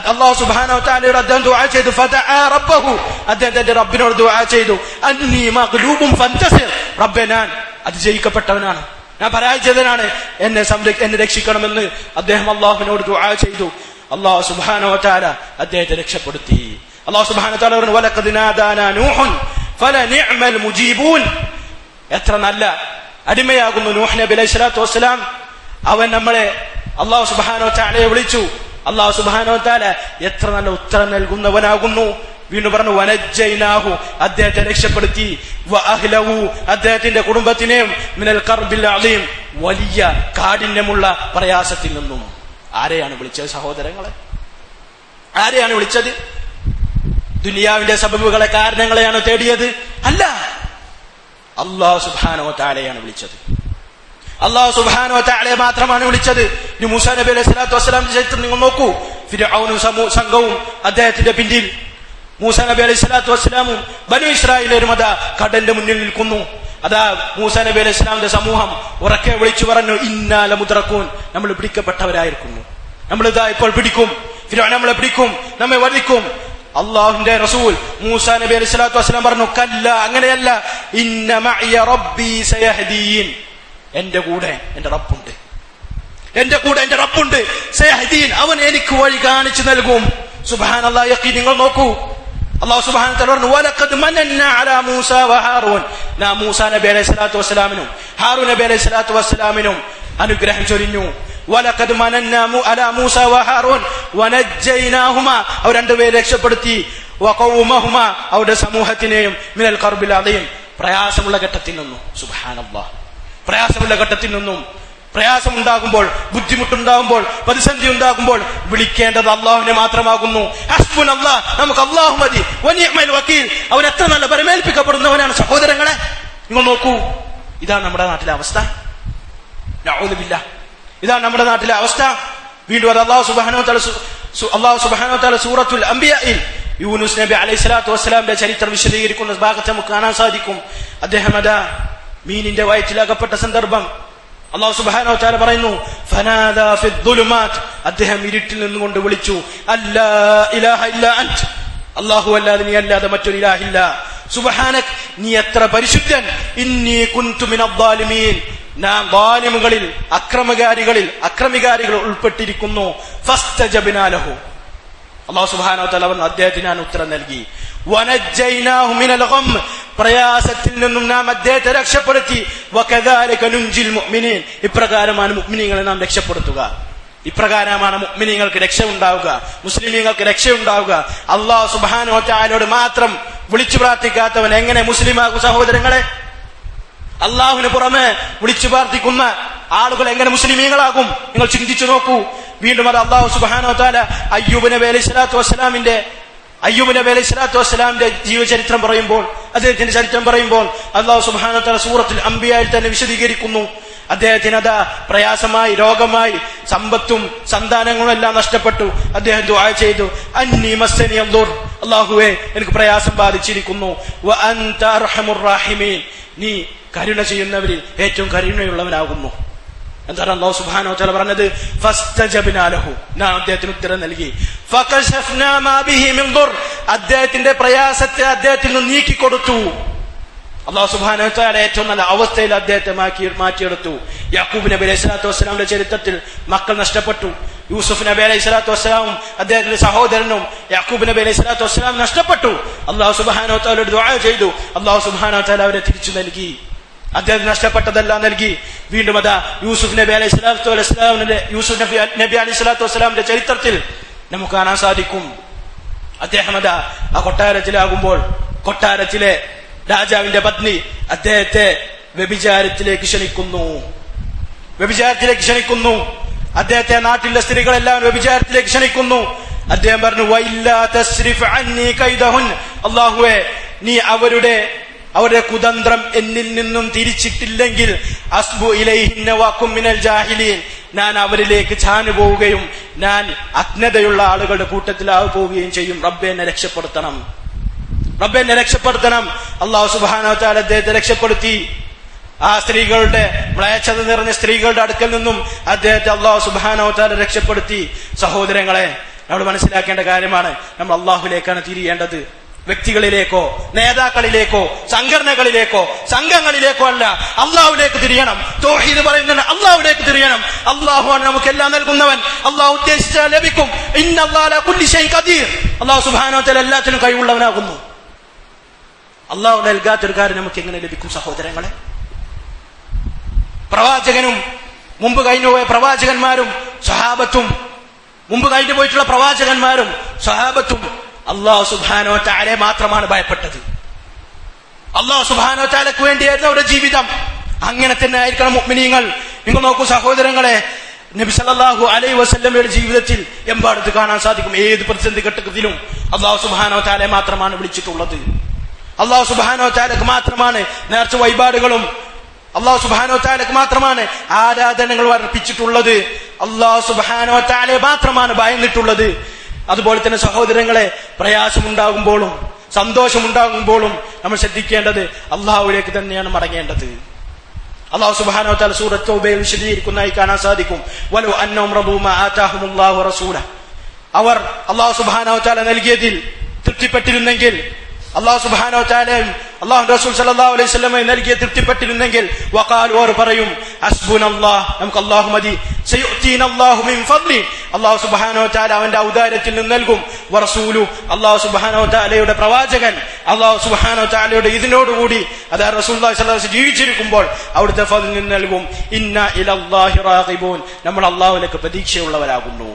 A: അല്ലാഹു സുബ്ഹാനഹു വ തആലയോട് അദ്ദേഹം ദുആ ചെയ്തു. ഫദഅ റബ്ബഹു, അദ്ദേഹം തന്റെ റബ്ബിനോട് ദുആ ചെയ്തു. അന്നീ മഗ്ലൂബുൻ ഫന്തസിർ, റബ്ബേ ഞാൻ അതിജയിക്കപ്പെട്ടവനാണ്, ഞാൻ പരാജിതനാണ്, എന്നെ രക്ഷിക്കണമെന്ന് അദ്ദേഹം അല്ലാഹുവിനോട് ദുആ ചെയ്തു. അല്ലാഹു സുബ്ഹാനഹു വ തആല അദ്ദേഹത്തെ രക്ഷപ്പെടുത്തി. അല്ലാഹു സുബ്ഹാനഹു വ തആല പറഞ്ഞു വലഖദ് നാദാനാ നൂഹുൻ ഫലനിഅമൽ മുജീബൂൻ. എത്ര നല്ല അടിമയാകുന്നു നൂഹ് നബി അലൈഹി സ്വലാത്തു വസ്സലാം. അവൻ നമ്മളെ അല്ലാഹു സുബ്ഹാനഹു വ തആലയെ വിളിച്ചു. അല്ലാഹു സുബ്ഹാനഹു വ തആല എത്ര നല്ല ഉത്തരം നൽകുന്നവനാകുന്നു. വീണ്ടും പറഞ്ഞു വനജ്ജൈനാഹു, അദ്ദേഹത്തെ രക്ഷപ്പെടുത്തി. വഅഹ്ലഹു, അദ്ദേഹത്തിന്റെ കുടുംബത്തിനെയും മിനൽ കർബിൽ അളീം, വലിയ കാഠിന്യമുള്ള പ്രയാസത്തിൽ നിന്നും. ആരെയാണ് വിളിച്ചത് സഹോദരങ്ങളെ? ആരെയാണ് വിളിച്ചത്? ദുനിയാവിന്റെ സബബുകളെ, കാരണങ്ങളെയാണ് തേടിയത്? അല്ല, അല്ലാഹു സുബ്ഹാനഹു വ തആലയാണ് വിളിച്ചത്. അല്ലാഹു സുബ്ഹാനഹു വ തആലയെ മാത്രമാണ് വിളിച്ചത്. ഇനി മൂസാ നബി അലൈഹി സ്വലാത്തു വസ്സലാമിന്റെ ചരിത്രം നിങ്ങൾ നോക്കൂ. ഫിർഔനും സംഘവും അദ്ദേഹത്തിന്റെ പിന്നിൽ മൂസാ നബി അലൈഹി സ്വലാത്തു വസ്സലാമും ബനു ഇസ്രായേലും അതാ കടലിന്റെ മുന്നിൽ നിൽക്കുന്നു. അതാ മൂസാ നബി അലൈഹി സ്വലാമിന്റെ സമൂഹം ഉറക്കെ വിളിച്ചു പറഞ്ഞു ഇന്നാ ലമുദ്റകൂൻ, നമ്മൾ പിടിക്കപ്പെട്ടവരായിരിക്കുന്നു, നമ്മളിതാ ഇപ്പോൾ പിടിക്കും, ഫിർഔൻ നമ്മളെ പിടിക്കും, നമ്മെ വധിക്കും. അള്ളാഹുവിന്റെ റസൂൽ മൂസാ നബി അലൈഹി സ്വലാത്തു വസ്സലാം പറഞ്ഞു കല്ല, അങ്ങനെയല്ല, ഇന്ന മഅയ റബ്ബി സയഹ്ദീൻ, എന്റെ കൂടെ എന്റെ റബ്ബുണ്ട്, എന്റെ കൂടെ എന്റെ റബ്ബുണ്ട്. സയഹ്ദീൻ, അവൻ എനിക്ക് വഴി കാണിച്ചു നൽകും. സുബ്ഹാനല്ലാഹ്. യഖീൻ, നിങ്ങൾ നോക്കൂ. അല്ലാഹു സുബ്ഹാനഹു വ തആല പറഞ്ഞു വലഖദ് മനന്നാ അലാ മൂസാ വ ഹാറൂൻ, നാം മൂസാ നബി അലൈഹി സ്വലാത്തു വസ്സലാമിനും ഹാറൂൻ നബി അലൈഹി സ്വലാത്തു വസ്സലാമിനും അനുഗ്രഹം ചൊരിഞ്ഞു. വലഖദ് മനന്നാ അലാ മൂസാ വ ഹാറൂൻ വനജ്ജൈനാഹുമാ, അവർ രണ്ടുപേരെ രക്ഷപ്പെടുത്തി. വഖൗമഹുമാ, അവരുടെ സമൂഹത്തിനെയും മിനൽ കർബിൽ അളീം, പ്രയാസമുള്ള ഘട്ടത്തിൽ നിന്നും. സുബ്ഹാനല്ലാഹ്. പ്രയാസമുള്ള ഘട്ടത്തിൽ നിന്നും. പ്രയാസമുണ്ടാകുമ്പോൾ, ബുദ്ധിമുട്ടുണ്ടാകുമ്പോൾ, പ്രതിസന്ധി ഉണ്ടാകുമ്പോൾ വിളിക്കേണ്ടത് അള്ളാഹുവിനെ മാത്രമാകുന്നു. ഹസ്ബുനല്ലാഹ്, നമുക്ക് അള്ളാഹു മതി. വനിഅമൽ വക്കീൽ, അവൻ എത്ര നല്ല പരമേൽപ്പിക്കപ്പെടുന്നവനാണ്. സഹോദരങ്ങളെ, നിങ്ങൾ നോക്കൂ. ഇതാണ് നമ്മുടെ നാട്ടിലെ അവസ്ഥ. നഊദു ബില്ലാഹ്. ഇതാണ് നമ്മുടെ നാട്ടിലെ അവസ്ഥ. വീണ്ടും അത് അല്ലാഹു സുബ്ഹാനഹു വ തആല സൂറത്തുൽ അംബിയായിൽ യൂനുസ് നബി അലൈഹി സ്വലാത്തു വസ്സലാമിന്റെ ചരിത്രം വിശദീകരിക്കുന്ന ഭാഗത്ത് നമുക്ക് കാണാൻ സാധിക്കും. അദ്ദേഹം അതാ മീനിന്റെ വയറ്റിലകപ്പെട്ട സന്ദർഭം അല്ലാഹു സുബ്ഹാനഹു വ തആല പറയുന്നു ഫനാദാ ഫിദ്ദുലുമാത്, അദ്ദേഹം ഇരുട്ടിൽ നിന്നുകൊണ്ട് വിളിച്ചു അല്ലാ ഇലാഹ ഇല്ലാ അൻത, അല്ലാഹു അല്ലാതെ നീ അല്ലാതെ മറ്റൊരു ഇലാഹില്ല. സുബ്ഹാനക, നീ എത്ര പരിശുദ്ധൻ. ഇന്നി കുൻതു മിനദ്ദാലിമീൻ, നാം ളാലിമുകളിൽ, അക്രമികാരികൾ ഉൾപ്പെട്ടിരിക്കുന്നു. ഫസ്തജബ്നാ ലഹു, അല്ലാഹു സുബ്ഹാനഹു വ തആല പറഞ്ഞു അദ്ദേഹത്തിന് ഞാൻ ഉത്തരം നൽകി. വനജ്ജൈനാഹു മിനൽ ഗം, പ്രയാസത്തിൽ നിന്നും നാം അദ്ദേഹത്തെ രക്ഷപ്പെടുത്തി. വകദാലിക നുൻജിൽ മുഅ്മിനീൻ, ഇപ്രകാരമാണ് മുഅ്മിനീങ്ങളെ നാം രക്ഷപ്പെടുത്തുക. ഇപ്രകാരമാണ് മുഅ്മിനീങ്ങൾക്ക് രക്ഷ ഉണ്ടാവുക, മുസ്ലിമീങ്ങൾക്ക് രക്ഷ ഉണ്ടാവുക. അല്ലാഹു സുബ്ഹാനഹു വ തആലയോട് മാത്രം വിളിച്ചു പ്രാർത്ഥിക്കാത്തവൻ എങ്ങനെ മുസ്ലിമാകും? സഹോദരങ്ങളെ, അള്ളാഹുവിന് പുറമെ വിളിച്ചു പ്രാർത്ഥിക്കുന്ന ആളുകൾ എങ്ങനെ മുസ്ലിമീങ്ങളാകും? നിങ്ങൾ ചിന്തിച്ചു നോക്കൂ. വീണ്ടും അത് അല്ലാഹു സുബ്ഹാനഹു വ തആല അയ്യൂബ് നബി അലൈഹി സ്വലാത്തു വസ്സലാമിന്റെ ജീവചരിത്രം പറയുമ്പോൾ, അദ്ദേഹത്തിന്റെ ചരിത്രം പറയുമ്പോൾ അല്ലാഹു സുബ്ഹാനഹു വ തആല സൂറത്തുൽ അംബിയായിൽ തന്നെ വിശദീകരിക്കുന്നു. അദ്ദേഹത്തിന് അതാ പ്രയാസമായി, രോഗമായി, സമ്പത്തും സന്താനങ്ങളും എല്ലാം നഷ്ടപ്പെട്ടു. അദ്ദേഹം ദുആ ചെയ്തു അന്നി മസ്സനി അദ്ദുർ, അല്ലാഹുവേ എനിക്ക് പ്രയാസം ബാധിച്ചിരിക്കുന്നു. വ അൻത അർഹമുർ റഹീമീൻ, നീ കരുണ ചെയ്യുന്നവരിൽ ഏറ്റവും കരുണയുള്ളവനാകുന്നു. എന്താണ് അല്ലാഹു സുബ്ഹാനഹു വ തആല പറഞ്ഞത്? ഫസ്തജബ്നാ ലഹു, നാം അദ്ദേഹത്തിന് ഉത്തരം നൽകി. ഫകശഫ്നാ മാ ബിഹി മിൻ ദുർ, അദ്ദേഹത്തിന്റെ പ്രയാസത്തെ അദ്ദേഹത്തിൽ നിന്ന് നീക്കിക്കൊടുത്തു. അല്ലാഹു സുബ്ഹാനഹു വ തആല ഏറ്റവും നല്ല അവസ്ഥയിൽ അദ്ദേഹത്തെ മാറ്റിയെടുത്തു. യാക്കൂബ് നബി അലൈഹി സ്വലാത്തു വസ്സലാമിന്റെ ചരിത്രത്തിൽ മക്കൾ നഷ്ടപ്പെട്ടു. യൂസുഫ് നബി അലൈഹി സ്വലാത്തു വസ്സലാമും അദ്ദേഹത്തിന്റെ സഹോദരനും യാക്കൂബ് നബി അലൈഹി സ്വലാത്തു വസ്സലാം നഷ്ടപ്പെട്ടു. അല്ലാഹു സുബ്ഹാനഹു വ തആലയോട് ദുആ ചെയ്തു. അല്ലാഹു സുബ്ഹാനഹു വ തആല അവരെ തിരിച്ചു നൽകി, അദ്ദേഹം നഷ്ടപ്പെട്ടതെല്ലാം നൽകി. വീണ്ടും അതാ യൂസുഫ് നബി അലൈഹി സ്വലാത്തു വസ്സലാമിന്റെ ചരിത്രത്തിൽ നമുക്ക് കാണാൻ സാധിക്കും. അദ്ദേഹം അതാ ആ കൊട്ടാരത്തിലാകുമ്പോൾ കൊട്ടാരത്തിലെ രാജാവിന്റെ പത്നി അദ്ദേഹത്തെ വ്യഭിചാരത്തിലേക്ക് ക്ഷണിക്കുന്നു. അദ്ദേഹത്തെ നാട്ടിലെ സ്ത്രീകളെല്ലാം വ്യഭിചാരത്തിലേക്ക് ക്ഷണിക്കുന്നു. അദ്ദേഹം പറഞ്ഞു വൈല്ലാ തസ്രിഫ് അന്നി കൈദഹുൻ, അല്ലാഹുവേ നീ അവരുടെ കുതന്ത്രം എന്നിൽ നിന്നും തിരിച്ചിട്ടില്ലെങ്കിൽ അസ്ബു ഇലൈഹിന്ന വകും മിനൽ ജാഹിലീൻ, ഞാൻ അവരിലേക്ക് ചാഞ്ഞു പോവുകയും ഞാൻ അജ്ഞതയുള്ള ആളുകളുടെ കൂട്ടത്തിലാവുകയും ചെയ്യും. റബ്ബേ എന്നെ രക്ഷപ്പെടുത്തണം. അല്ലാഹു സുബ്ഹാനഹു വ തആല അദ്ദേഹത്തെ രക്ഷപ്പെടുത്തി. ആ സ്ത്രീകളുടെ മ്ലേച്ഛത നിറഞ്ഞ സ്ത്രീകളുടെ അടുക്കൽ നിന്നും അദ്ദേഹത്തെ അല്ലാഹു സുബ്ഹാനഹു വ തആല രക്ഷപ്പെടുത്തി. സഹോദരങ്ങളെ, നമ്മൾ മനസ്സിലാക്കേണ്ട കാര്യമാണ്. നമ്മൾ അള്ളാഹുലേക്കാണ് തിരിയേണ്ടത്. വ്യക്തികളിലേക്കോ നേതാക്കളിലേക്കോ സംഘടനകളിലേക്കോ സംഘങ്ങളിലേക്കോ അല്ല, അള്ളാഹുലേക്ക് തിരിയണം. തൗഹീദ് പറയുന്നുണ്ട്, അള്ളാഹുലേക്ക് തിരിയണം. അള്ളാഹുവാണ് നമുക്കെല്ലാം നൽകുന്നവൻ. അള്ളാഹു ഉദ്ദേശിച്ചാൽ ലഭിക്കും. ഇന്നല്ലാഹ അലാ കുല്ലി ഷൈഇൻ ഖദീർ. അള്ളാഹു സുബ്ഹാനഹു വ തആല എല്ലാത്തിനും കഴിവുള്ളവനാകുന്നു. അള്ളാഹു നൽകാത്തൊരു കാര്യം നമുക്ക് എങ്ങനെ ലഭിക്കും സഹോദരങ്ങളെ? പ്രവാചകനും മുമ്പ് കഴിഞ്ഞുപോയ പ്രവാചകന്മാരും സ്വഹാബത്തും, മുമ്പ് കഴിഞ്ഞു പോയിട്ടുള്ള പ്രവാചകന്മാരും സ്വഹാബത്തും അല്ലാഹു സുബ്ഹാനഹു വ തആലയെ മാത്രമാണ് ഭയപ്പെട്ടത്. അല്ലാഹു സുബ്ഹാനഹു വ തആലയ്ക്ക് വേണ്ടിയായിരുന്നു അവരുടെ ജീവിതം. അങ്ങനെ തന്നെ ആയിരിക്കണം മുഅ്മിനീങ്ങൾ. നിങ്ങൾ നോക്കൂ സഹോദരങ്ങളെ, നബി സല്ലല്ലാഹു അലൈഹി വസല്ലമയുടെ ജീവിതത്തിൽ എമ്പാടത്ത് കാണാൻ സാധിക്കും. ഏത് പ്രതിസന്ധി ഘട്ടത്തിലും അല്ലാഹു സുബ്ഹാനഹു വ തആലയെ മാത്രമാണ് വിളിച്ചിട്ടുള്ളത്. അല്ലാഹു സുബ്ഹാനഹു വ തആലയ്ക്ക് മാത്രമാണ് നേർച്ച വഴിപാടുകളും, അല്ലാഹു സുബ്ഹാനഹു വ തആലയ്ക്ക് മാത്രമാണ് ആരാധനകൾ അർപ്പിച്ചിട്ടുള്ളത്. അല്ലാഹു സുബ്ഹാനഹു വ തആലയെ മാത്രമാണ് ഭയന്നിട്ടുള്ളത്. അതുപോലെ തന്നെ സഹോദരങ്ങളെ, പ്രയാസമുണ്ടാകുമ്പോഴും സന്തോഷമുണ്ടാകുമ്പോഴും നമ്മൾ ശ്രദ്ധിക്കേണ്ടത് അള്ളാഹുവിലേക്ക് തന്നെയാണ് മടങ്ങേണ്ടത്. അല്ലാഹു സുബ്ഹാനഹു വ തആല സൂറത്ത് തൗബയിൽ വിശദീകരിക്കുന്നതായി കാണാൻ സാധിക്കും. വലൗ അന്നഹും റദൂ മാ ആതാഹുമുല്ലാഹു റസൂലഹു, അവർ അല്ലാഹു സുബ്ഹാനഹു വ തആല നൽകിയതിൽ തൃപ്തിപ്പെട്ടിരുന്നെങ്കിൽ, അല്ലാഹു സുബ്ഹാനഹു വ തആലയും അല്ലാഹു റസൂൽ സല്ലല്ലാഹു അലൈഹി വസല്ലമയെ നൽകിയ തൃപ്തിപ്പെട്ടിരുന്നെങ്കിൽ വഖാലു, അവർ പറയും ഹസ്ബുനല്ലാഹ്, നമുക്ക് അല്ലാഹു മതി, സയുഅ്തീനല്ലാഹു മിൻ ഫദ്ലി, അല്ലാഹു സുബ്ഹാനഹു വ തആല അവന്റെ ഔദാര്യത്തിൽ നിന്ന് നൽകും, വറസൂലു, അല്ലാഹു സുബ്ഹാനഹു വ തആലയുടെ പ്രവാചകൻ അല്ലാഹു സുബ്ഹാനഹു വ തആലയുടെ ഇതിനോടുകൂടി, അതായത് റസൂലുള്ളാഹി സ്വല്ലല്ലാഹു അലൈഹി വസല്ലം ജീവിച്ചിരിക്കുമ്പോൾ അവിടുത്തെ ഫദ്ലിൽ നിന്ന് നൽകും. ഇന്നാ ഇലല്ലാഹി റാഗിബൂൻ, നമ്മൾ അല്ലാഹുവിലേക്ക് പ്രതീക്ഷയുള്ളവരാകുന്നു.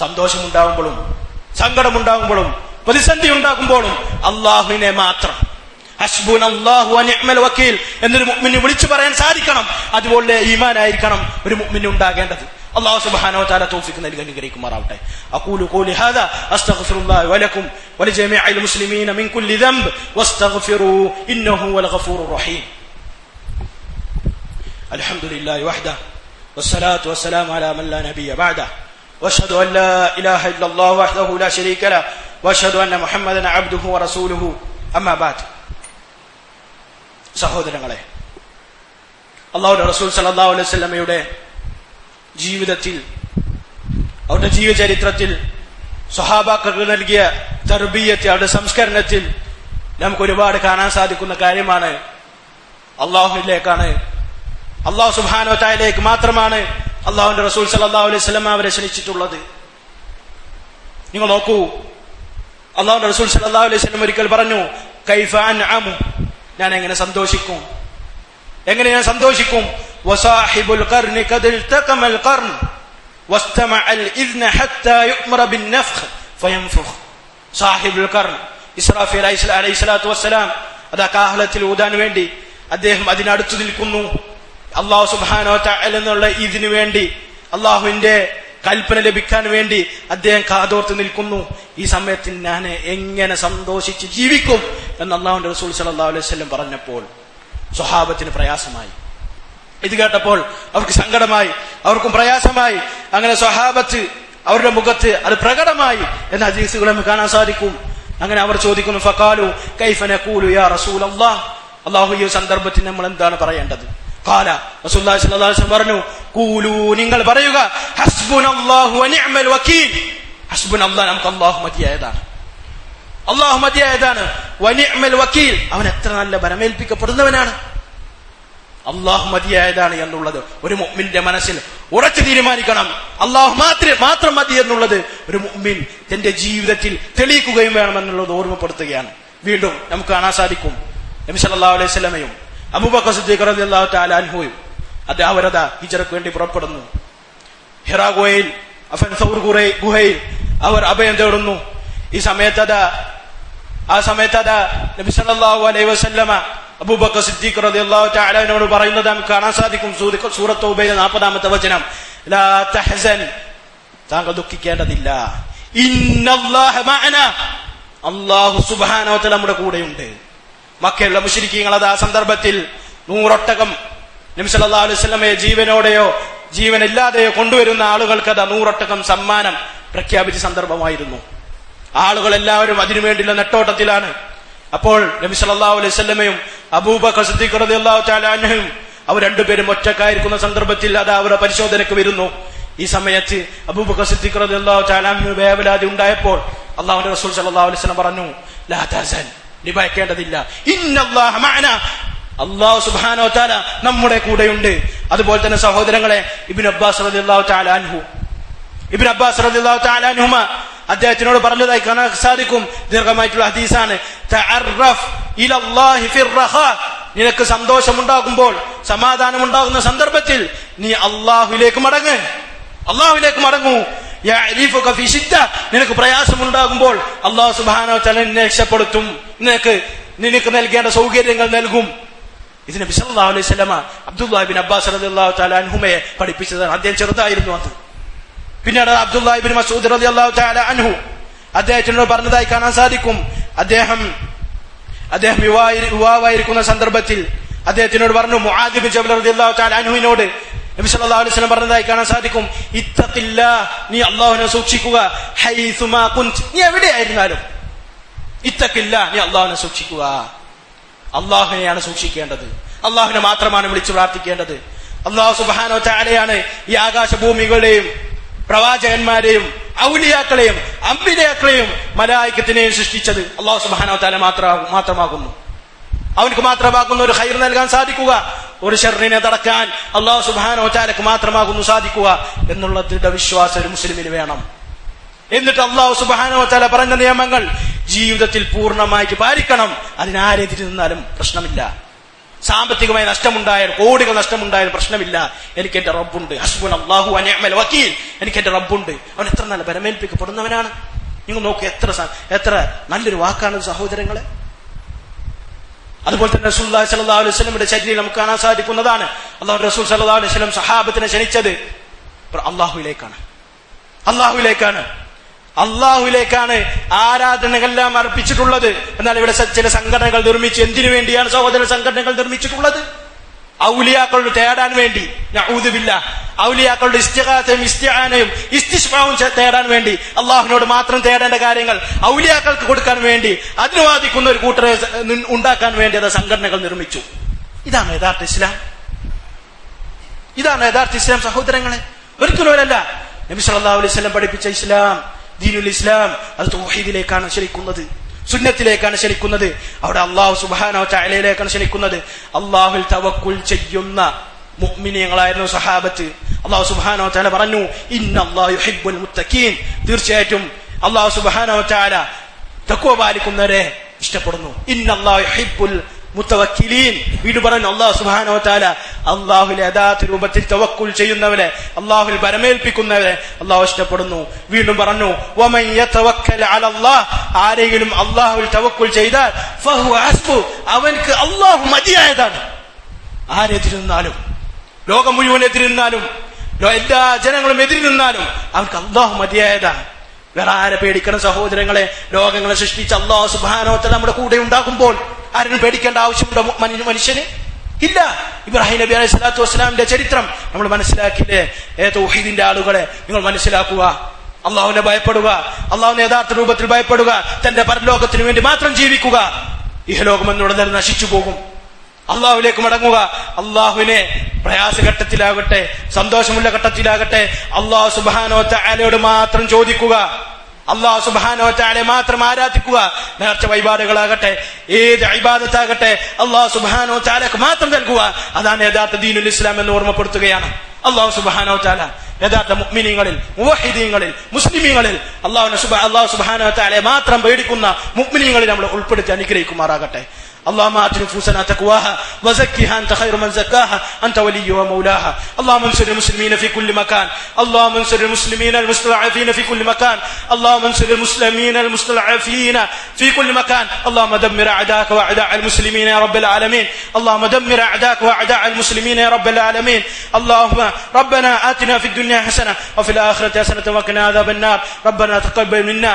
A: സന്തോഷമുണ്ടാകുമ്പോഴും സങ്കടമുണ്ടാകുമ്പോഴും പ്രതിസന്ധി ഉണ്ടാകുമ്പോഴും അള്ളാഹുവിനെ മാത്രം ഹസ്ബുനല്ലാഹു വ നിഅ്മൽ വക്കീൽ എന്നൊരു മുഅ്മിന് വിളിച്ചു പറയാൻ സാധിക്കണം. അതുപോലെ ഈമാനായിരിക്കണം ഒരു മുഅ്മിന് ഉണ്ടാകേണ്ടത്. അല്ലാഹു സുബ്ഹാനഹു വ തആല തൗഫീഖ് നൽകി അനുഗ്രഹിക്കുമാറാവട്ടെ. അഖൂലു ഖൗലി ഹാദാ അസ്തഗ്ഫിറുല്ലാഹ വലക്കും വലിജമീഇൽ മുസ്ലിമീന മിൻ കുല്ലി ദംബ് വസ്തഗ്ഫിറൂ ഇന്നഹു വൽ ഗഫൂറുർ റഹീം. അൽഹംദുലില്ലാഹി വഹ്ദഹു വസ്സലാത്തു വസ്സലാമു അലാ മൻ ലാ നബിയ്യ ബഅദഹു വഅശ്ഹദു അൻ ലാ ഇലാഹ ഇല്ലല്ലാഹു വഹ്ദഹു ലാ ശരീക ലഹു വഅശ്ഹദു അന്ന മുഹമ്മദൻ അബ്ദുഹു വറസൂലുഹു അമ്മാ ബഅദ്. സഹോദരങ്ങളെ, അല്ലാഹുവിന്റെ റസൂൽ സല്ലല്ലാഹു അലൈഹി വസല്ലമയുടെ ജീവിതത്തിൽ, അവരുടെ ജീവചരിത്രത്തിൽ സ്വഹാബാക്കൾക്ക് നൽകിയ തർബിയത്തിൽ, അവരുടെ സംസ്കരണത്തിൽ നമുക്ക് ഒരുപാട് കാണാൻ സാധിക്കുന്ന കാര്യമാണ്. അള്ളാഹുവിലേക്കാണ്, അല്ലാഹു സുബ്ഹാനഹു വ തആലയിലേക്ക് മാത്രമാണ് അള്ളാഹുവിന്റെ റസൂൽ സല്ലല്ലാഹു അലൈഹി വസല്ലമ അവരെ ക്ഷണിച്ചിട്ടുള്ളത്. നിങ്ങൾ നോക്കൂ, അള്ളാഹുവിന്റെ റസൂൽ സല്ലല്ലാഹു അലൈഹി വസല്ലം ഒരിക്കൽ പറഞ്ഞു, കൈഫ അൻഅമു, ഞാൻ എങ്ങനെ സന്തോഷിക്കും, എങ്ങനെ ഞാൻ സന്തോഷിക്കും. വസാഹിബുൽ ഖർനി ഖദ് ഇൽതഖമൽ ഖർൻ വസ്തമഅൽ ഇദ്ന ഹത്താ യുഅ്മറ ബിൻ നഫ്ഖ് ഫയൻഫുഖ്. സാഹിബുൽ ഖർൻ ഇസ്രാഫീൽ അലൈഹി സ്വലാത്തു വസ്സലാം അതാ കാഹളത്തിൽ ഊതാൻ വേണ്ടി അദ്ദേഹം അതിനടുത്തു നിൽക്കുന്നു. അല്ലാഹു സുബ്ഹാനഹു വ തആല എന്നുള്ള ഇതിനു വേണ്ടി, അള്ളാഹുവിന്റെ കൽപ്പന ലഭിക്കാൻ വേണ്ടി അദ്ദേഹം കാതോർത്ത് നിൽക്കുന്നു. ഈ സമയത്ത് ഞാൻ എങ്ങനെ സന്തോഷിച്ച് ജീവിക്കും എന്ന് അല്ലാഹുവിന്റെ റസൂൽ സല്ലല്ലാഹു അലൈഹി വസല്ലം പറഞ്ഞപ്പോൾ സ്വഹാബത്തിന് പ്രയാസമായി. ഇത് കേട്ടപ്പോൾ അവർക്ക് സങ്കടമായി, അവർക്കും പ്രയാസമായി. അങ്ങനെ സ്വഹാബത്ത് അവരുടെ മുഖത്ത് അത് പ്രകടമായി എന്ന ഹദീസുകൾ നമുക്ക് കാണാൻ സാധിക്കും. അങ്ങനെ അവർ ചോദിക്കുന്നു, ഫഖാലു കൈഫ നഖൂലു യാ റസൂലല്ലാഹ്, അല്ലാഹു ഈ സന്ദർഭത്തിൽ നമ്മൾ എന്താണ് പറയേണ്ടത്? ഖാല, റസൂലുള്ളാഹി സ്വല്ലല്ലാഹു അലൈഹി വസല്ലം പറഞ്ഞു, ഖൂലു, നിങ്ങൾ പറയുക, ഹസ്ബുനല്ലാഹു വ നിഅ്മൽ വക്കീൽ, ഹസ്ബുനല്ലാഹ്, നമുക്ക് അല്ലാഹു മതിയായതാണ്, അല്ലാഹു മതിയായതാണ്, വ നിഅ്മൽ വക്കീൽ, അവൻ എത്ര നല്ല ബലമേൽപ്പിക്കപ്പെടുന്നവനാണ്, അല്ലാഹു മതിയായതാണ് എന്നുള്ളത് ഒരു മുഅ്മിന്റെ മനസ്സിൽ ഉറച്ചു തീരുമാനിക്കണം. അല്ലാഹു മാത്രം മതി എന്നുള്ളത് ഒരു മുഅ്മിൻ തന്റെ ജീവിതത്തിൽ തെളിയിക്കുകയും വേണമെന്നുള്ളത് ഓർമ്മപ്പെടുത്തുകയാണ്. വീണ്ടും നമുക്ക് കാണാൻ സാധിക്കും, നബി സല്ലല്ലാഹു അലൈഹി വസല്ലമയും അബൂബക്കർ സിദ്ദീഖ് റളിയല്ലാഹു തആല അൻഹുവും അവരതാ ഹിജ്റക്ക് വേണ്ടി പുറപ്പെടുന്നു. ഹിറാ ഗുഹയിൽ, സൗർ ഗുഹയിൽ അവർ അഭയം തേടുന്നു. ഈ സമയത്ത് നബി സല്ലല്ലാഹു അലൈഹി വസല്ലമ അബൂബക്കർ സിദ്ദീഖ് റളിയല്ലാഹു തആല അൻഹുവിനോട് പറയുന്നത് നമുക്ക് കാണാൻ സാധിക്കും. സൂറത്ത് തൗബയിലെ 40-ാമത്തെ വചനം, ലാ തഹ്സൻ, താങ്കൾ ദുഃഖിക്കേണ്ടതില്ല, ഇന്നല്ലാഹ മഅനാ, അല്ലാഹു സുബ്ഹാനഹു വ തആല നമ്മുടെ കൂടെയുണ്ട്. മക്കയിലുള്ള മുശ്രിക്കീങ്ങൾ അത് ആ സന്ദർഭത്തിൽ 100 ഒട്ടകം നബി സല്ലല്ലാഹു അലൈഹി വസല്ലമയെ ജീവനോടെയോ ജീവനില്ലാതെയോ കൊണ്ടുവരുന്ന ആളുകൾക്ക് അത് 100 ഒട്ടകം സമ്മാനം പ്രഖ്യാപിച്ച സന്ദർഭമായിരുന്നു. ആളുകൾ എല്ലാവരും അതിനുവേണ്ടിയുള്ള നെട്ടോട്ടത്തിലാണ്. അപ്പോൾ നബി സല്ലല്ലാഹു അലൈഹി വസല്ലമയും അബൂബക്കർ സിദ്ദീഖ് റളിയല്ലാഹു തആല അൻഹും അവർ രണ്ടുപേരും ഒറ്റക്കായിരിക്കുന്ന സന്ദർഭത്തിൽ അത് അവരുടെ പരിശോധനയ്ക്ക് വരുന്നു. ഈ സമയത്ത് അബൂബക്കർ സിദ്ദീഖ് റളിയല്ലാഹു തആല അൻഹു വേവലാതി ഉണ്ടായപ്പോൾ അല്ലാഹുവിന്റെ റസൂൽ സല്ലല്ലാഹു അലൈഹി വസല്ലം പറഞ്ഞു, ലാ തഹസൻ, നീ ഭയക്കേണ്ടതില്ല, ഇന്നല്ലാഹ മഅനാ, അല്ലാഹു സുബ്ഹാനഹു വ തആല നമ്മുടെ കൂടെയുണ്ട്. അതുപോലെ തന്നെ സഹോദരങ്ങളെ, ഇബ്നു അബ്ബാസ് റളിയല്ലാഹു തആല അൻഹുമ അദ്ദേഹത്തിനോട് പറഞ്ഞതായി കാണാൻ സാധിക്കും, ദീർഘമായിട്ടുള്ള ഹദീസാണ്, തഅറഫ് ഇലല്ലാഹി ഫിർറഖാ, നിനക്ക് സന്തോഷമുണ്ടാകുമ്പോൾ, സമാധാനമുണ്ടാകുന്ന സന്ദർഭത്തിൽ നീ അല്ലാഹുവിലേക്ക് മടങ്ങൂ. യഅരിഫുക ഫി ശിദ്ദ, നിനക്ക് പ്രയാസമുണ്ടാകുമ്പോൾ അല്ലാഹു സുബ്ഹാനഹു വ തആല നിന്നെ രക്ഷപ്പെടുത്തും, നിനക്ക് നൽകേണ്ട സൗകര്യങ്ങൾ നൽകും. ഇത് നബി സല്ലല്ലാഹു അലൈഹി വസല്ലമ അബ്ദുല്ലാഹ് ഇബ്നു അബ്ബാസ് റളിയല്ലാഹു തആല അൻഹുമയെ പഠിപ്പിച്ചതാണ്. അദ്ദേഹം ചെറുതായിരുന്നു അന്ന്. പിന്നീട് അബ്ദുല്ലാഹ് ഇബ്നു മസ്ഊദ് റളിയല്ലാഹു തആല അൻഹു അദ്ദേഹത്തിനോട് പറഞ്ഞതായി കാണാൻ സാധിക്കും, അദ്ദേഹം യുവാവായിരിക്കുന്ന സന്ദർഭത്തിൽ അദ്ദേഹത്തിനോട് പറഞ്ഞു, മുആദ് ഇബ്നു ജബൽ റളിയല്ലാഹു തആല അൻഹുവിനോട് നബി സല്ലല്ലാഹു അലൈഹി വസല്ലം പറഞ്ഞതായി കാണാൻ സാധിക്കും, ഇത്തഖില്ലാഹ്, നീ അല്ലാഹുവിനെ സൂക്ഷിക്കുക, ഹൈസുമാ കുൻത്, നീ എവിടെയായിരുന്നാലും, ഇത്തഖില്ലാഹ്, നീ അല്ലാഹുവിനെ സൂക്ഷിക്കുക. അല്ലാഹുവിനെയാണ് സൂക്ഷിക്കേണ്ടത്, അല്ലാഹുവിനെ മാത്രമാണ് വിളിച്ചു പ്രാർത്ഥിക്കേണ്ടത്. അല്ലാഹു സുബ്ഹാനഹു വ തആലയാണ് ഈ ആകാശഭൂമികളുടെയും പ്രവാചകന്മാരെയും ഔലിയാക്കളെയും അംബിയാക്കളെയും മലായികത്തിനെയും സൃഷ്ടിച്ചത് അല്ലാഹു സുബ്ഹാനഹു വ തആല മാത്രമാകുന്നു. അവനക്ക് മാത്രമാകുന്ന ഒരു ഖൈർ നൽകാൻ സാധിക്കുക, ഒരു ശർറിനെ തടക്കാൻ അല്ലാഹു സുബ്ഹാനഹു വ തആലക്ക് മാത്രമാകുന്നു സാധിക്കുക എന്നുള്ള ദൃഢവിശ്വാസം ഒരു മുസ്ലിമിന് വേണം. എന്നിട്ട് അല്ലാഹു സുബ്ഹാനഹു വ തആല പറഞ്ഞ നിയമങ്ങൾ ജീവിതത്തിൽ പൂർണ്ണമായിട്ട് പാലിക്കണം. അതിനാരെതിരെ നിന്നാലും പ്രശ്നമില്ല. സാമ്പത്തികമായി നഷ്ടമുണ്ടായാലും, കോടികൾ നഷ്ടമുണ്ടായാലും പ്രശ്നമില്ല. എനിക്ക് എന്റെ റബ്ബുണ്ട്, ഹസ്ബുനല്ലാഹു വ നിഅമൽ വക്കീൽ, എനിക്ക് എന്റെ റബ്ബുണ്ട്. അവൻ എത്ര നല്ല ബലമേൽപ്പിക്കപ്പെടുന്നവനാണ്. നിങ്ങൾ നോക്ക്, എത്ര നല്ലൊരു വാക്കാണ് സഹോദരങ്ങളെ. അതുപോലെ തന്നെ റസൂലുള്ളാഹി സ്വല്ലല്ലാഹു അലൈഹി വസല്ലമയുടെ ചര്യയിൽ നമുക്ക് കാണാൻ സാധിക്കുന്നതാണ്, അല്ലാഹു റസൂൽ സ്വല്ലല്ലാഹു അലൈഹി വസല്ലം സഹാബത്തിനെ ക്ഷണിച്ചത് അല്ലാഹുവിലേക്കാണ് ആരാധനകളെല്ലാം അർപ്പിച്ചിട്ടുള്ളത്. എന്നാൽ ഇവിടെ ചില സംഘടനകൾ നിർമ്മിച്ച്, എന്തിനു വേണ്ടിയാണ് സഹോദര സംഘടനകൾ നിർമ്മിച്ചിട്ടുള്ളത്? ഔലിയാക്കളോട് തേടാൻ വേണ്ടി, നഊദു ബില്ലാഹ്, ഔലിയാക്കളുടെ ഇസ്തിഗാസയും ഇസ്തിആനയും ഇസ്തിശ്ഫാഉം തേടാൻ വേണ്ടി, അല്ലാഹുവിനോട് മാത്രം തേടേണ്ട കാര്യങ്ങൾ ഔലിയാക്കൾക്ക് കൊടുക്കാൻ വേണ്ടി അതിന് വാദിക്കുന്ന ഒരു കൂട്ടരെ ഉണ്ടാക്കാൻ വേണ്ടി അത് സംഘടനകൾ നിർമ്മിച്ചു. ഇതാണ് യഥാർത്ഥ ഇസ്ലാം സഹോദരങ്ങളെ, ഒരിക്കലുമല്ല. നബി സല്ലല്ലാഹു അലൈഹി വസല്ലം പഠിപ്പിച്ച ഇസ്ലാം, ദീനുൽ ഇസ്ലാം, അത് തൗഹീദിലേക്കാണ് ക്ഷണിക്കുന്നത്, സുന്നത്തിലേക്കാണ് ക്ഷണിക്കുന്നത്. അവിടെ അല്ലാഹു സുബ്ഹാനഹു വ തആലയിലേക്കാണ് ക്ഷണിക്കുന്നത്. അല്ലാഹുവിൽ തവക്കുൽ ചെയ്യുന്ന മുഅ്മിനീങ്ങളായിരുന്നു സഹാബത്ത്. അല്ലാഹു സുബ്ഹാനഹു വ തആല പറഞ്ഞു, ഇന്നല്ലാഹു യുഹിബ്ബുൽ മുത്തഖീൻ, തീർച്ചയായിട്ടും അല്ലാഹു സുബ്ഹാനഹു വ തആല തഖ്വ പാലിക്കുന്നവരെ ഇഷ്ടപ്പെടുന്നു. ഇന്നല്ലാഹു യുഹിബ്ബുൽ മുത്തവക്കിലീൻ, വീണ്ടും പറഞ്ഞു അല്ലാഹു സുബ്ഹാനഹു വ തആല അല്ലാഹുവിൽ യഥാർത്ഥ രൂപത്തിൽ തവക്കുൽ ചെയ്യുന്നവരെ, അല്ലാഹുവിൽ ബലമേൽപ്പിക്കുന്നവരെ അല്ലാഹു ഇഷ്ടപ്പെടുന്നു. വീണ്ടും പറഞ്ഞു, വമൻ യതവക്കൽ അലല്ലാഹ്, ആരെങ്കിലും അല്ലാഹുവിൽ തവക്കുൽ ചെയ്താൽ ഫഹുവ ഹസ്ബു, അവൻക്ക് അല്ലാഹു മതിയായതാണ്. ആരെതിരുന്നാലും, ലോകം മുഴുവൻ എതിരുന്നാലും, എല്ലാ ജനങ്ങളും എതിരുന്നാലും അവൻക്ക് അല്ലാഹു മതിയായതാണ്. വേറെ ആരെ പേടിക്കണം സഹോദരങ്ങളെ? ലോകങ്ങളെ സൃഷ്ടിച്ച അല്ലാഹു സുബ്ഹാനഹു വ തആല നമ്മുടെ കൂടെ ഉണ്ടാകുമ്പോൾ ആരും പേടിക്കേണ്ട ആവശ്യമുണ്ടോ മനുഷ്യന്? ഇല്ല. ഇബ്രാഹിം നബി അലൈഹി സ്വലാത്തു വസ്സലാമിന്റെ ചരിത്രം നമ്മൾ മനസ്സിലാക്കില്ലേ? തൗഹീദിന്റെ ആളുകളെ നിങ്ങൾ മനസ്സിലാക്കുക, അള്ളാഹുവിനെ ഭയപ്പെടുക, അള്ളാഹുവിനെ യഥാർത്ഥ രൂപത്തിൽ ഭയപ്പെടുക, തന്റെ പരലോകത്തിന് വേണ്ടി മാത്രം ജീവിക്കുക. ഇഹലോകം എന്നുള്ളത് നശിച്ചു പോകും. അള്ളാഹുവിലേക്ക് മടങ്ങുക. അള്ളാഹുവിനെ പ്രയാസഘട്ടത്തിലാകട്ടെ സന്തോഷമുള്ള ഘട്ടത്തിലാകട്ടെ അള്ളാഹു സുബ്ഹാനഹു വ തആലയോട് മാത്രം ചോദിക്കുക, അല്ലാഹു സുബ്ഹാനഹു വ തആലയെ മാത്രം ആരാധിക്കുക. നേർച്ച വഴിപാടുകളാകട്ടെ, ഏത് ഇബാദത്താകട്ടെ അല്ലാഹു സുബ്ഹാനഹു വ തആലക്ക് മാത്രം നൽകുക. അതാണ് യഥാർത്ഥ ദീനുൽ ഇസ്ലാം എന്ന് ഓർമ്മപ്പെടുത്തുകയാണ്. അല്ലാഹു സുബ്ഹാനഹു വ തആല യഥാർത്ഥ മുഅ്മിനീങ്ങളിൽ, മുവഹിദീങ്ങളിൽ, മുസ്ലിമീങ്ങളിൽ അല്ലാഹു സുബ്ഹാനഹു വ തആലയെ മാത്രം പേടിക്കുന്ന മുഅ്മിനീങ്ങളിൽ നമ്മൾ ഉൾപ്പെടുത്തി അനുഗ്രഹിക്കുമാറാകട്ടെ. اللهم آت نفوسنا تقواها وزكها أنت خير من زكاها أنت ولي ومولاها. اللهم انصر المسلمين في كل مكان، اللهم انصر المسلمين المستضعفين في كل مكان، اللهم انصر المسلمين المستضعفين في كل مكان. اللهم دمر أعداءك وأعداء المسلمين يا رب العالمين. اللهم دمر أعداءك وأعداء المسلمين يا رب العالمين. اللهم ربنا آتنا في الدنيا حسنة وفي الآخرة حسنة وقنا عذاب النار. ربنا تقبل منا